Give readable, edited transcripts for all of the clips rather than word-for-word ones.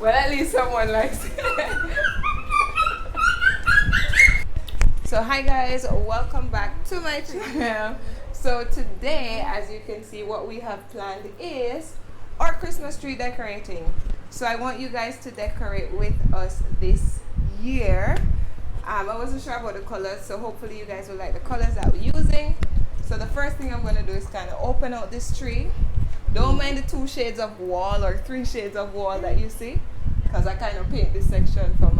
Well, at least someone likes it. So hi guys, welcome back to my channel. So today, as you can see, what we have planned is our Christmas tree decorating. So I want you guys to decorate with us this year. I wasn't sure about the colors, so hopefully you guys will like the colors that we're using. So the first thing I'm going to do is kind of open out this tree. Don't mind the 2 shades of wall or 3 shades of wall that you see, because I kind of paint this section from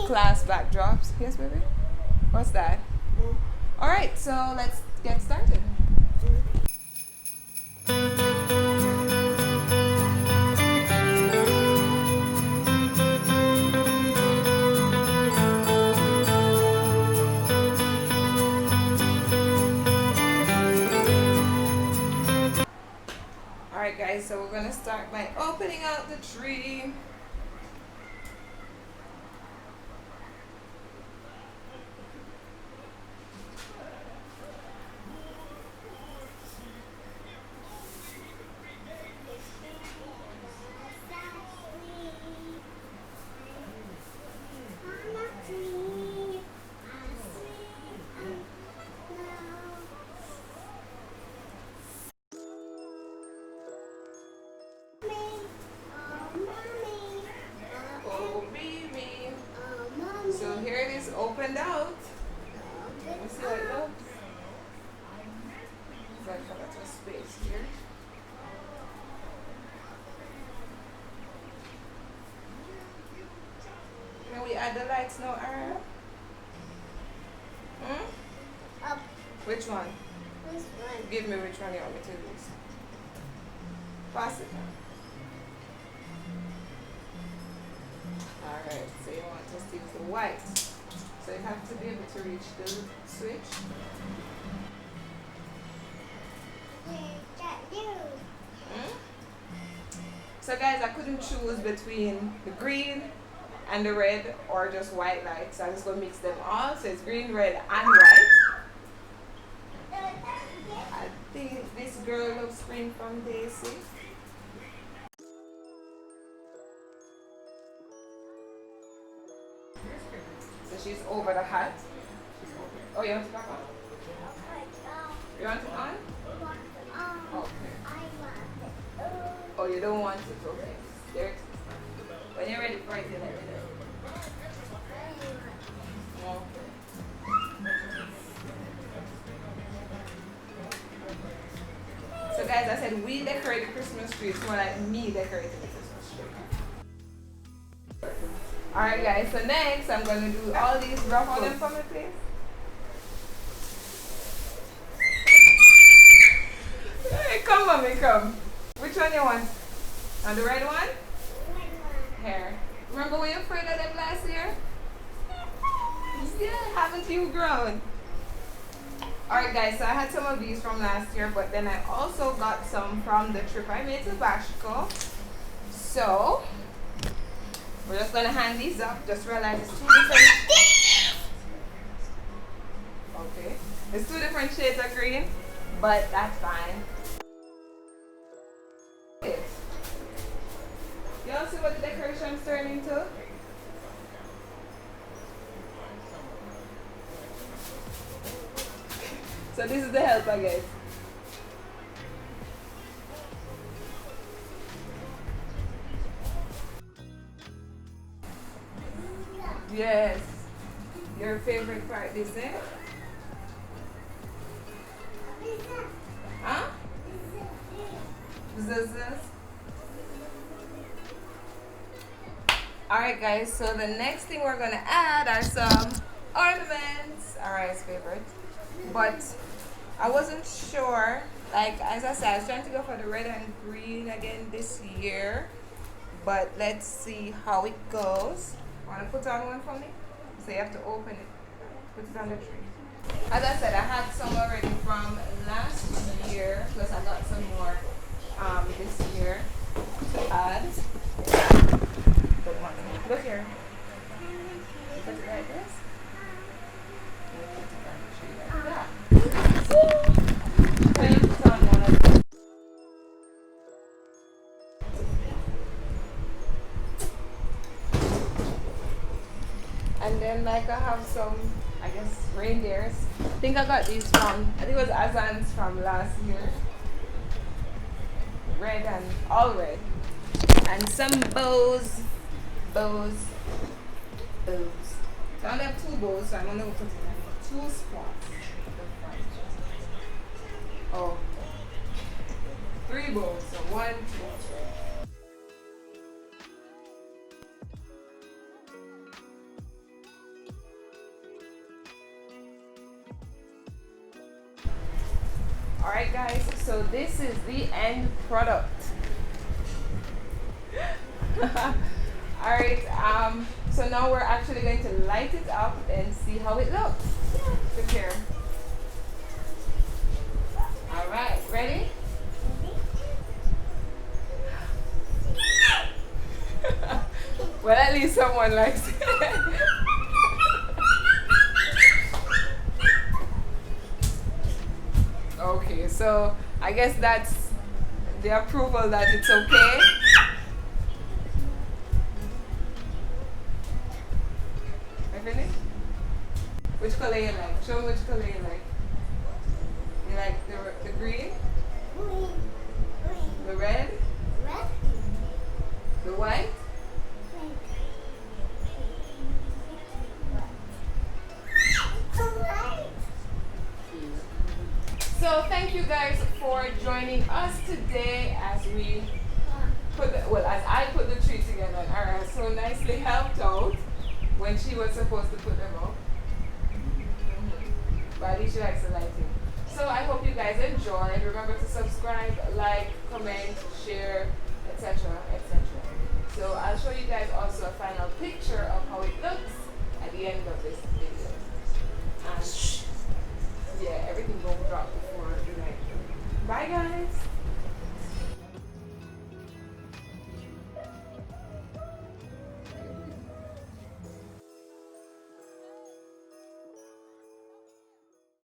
class backdrops. Yes, baby? What's that? Alright, so let's get started. Alright guys, so we're going to start by opening out the tree. So here it is opened out. Let me see how it looks. Got a little space here. Can we add the lights now, Ara? Up. Which one? This one. Give me which one you want me to use. Pass it now. Alright, so you want to stick to white. So you have to be able to reach the switch. So guys, I couldn't choose between the green and the red or just white lights. So I'm just going to mix them all. So it's green, red, and white. I think this girl looks green from Daisy. So she's over the hat. Oh, you want to back on? You want it on? Okay. Oh, you don't want it? Okay. There it is. When you're ready for it, you let me know. Okay. So guys, I said we decorate the Christmas tree. It's more like me decorating the Christmas tree. Alright guys, so next I'm going to do all these ruffles. Them for me, please. Hey, come mommy, come. Which one you want? On the red one? Hair. Remember we were afraid of them last year? Yeah, haven't you grown? Alright guys, so I had some of these from last year, but then I also got some from the trip I made to Bashko. So we're just gonna hang these up. Just realize it's 2 different. Okay. It's 2 different shades of green, but that's fine. Y'all see what the decoration's turning into? So this is the help, I guess. Yes. Your favorite part, this, eh? Huh? This. Alright guys, so the next thing we're gonna add are some ornaments. Alright's favorite. But I wasn't sure, like as I said, I was trying to go for the red and green again this year. But let's see how it goes. Wanna put on one for me? So you have to open it. Put it on the tree. As I said, I had some already from last year, plus I got some more this year to add. Look here. Put it like this. Can you put on one of them? like I have some, I guess, reindeers. I think I got these from, I think it was Azan's from last year. Red and all red. And some bows. So I only have 2 bows, so I'm going to put it in 2 spots. Oh, 3 bows, so 1, 2, 3. Alright guys, so this is the end product. Alright, so now we're actually going to light it up and see how it looks. Prepare. Alright, ready? Well, at least someone likes it. Okay, so I guess that's the approval that it's okay. I finished? Which color you like? Show me which color you like. You like the green? The red? The white? So thank you guys for joining us today as we as I put the tree together and Ara so nicely helped out when she was supposed to put them up. But at least she likes the lighting. So I hope you guys enjoyed. Remember to subscribe, like, comment, share, etc. etc. So I'll show you guys also a final picture of how it looks at the end of this video. And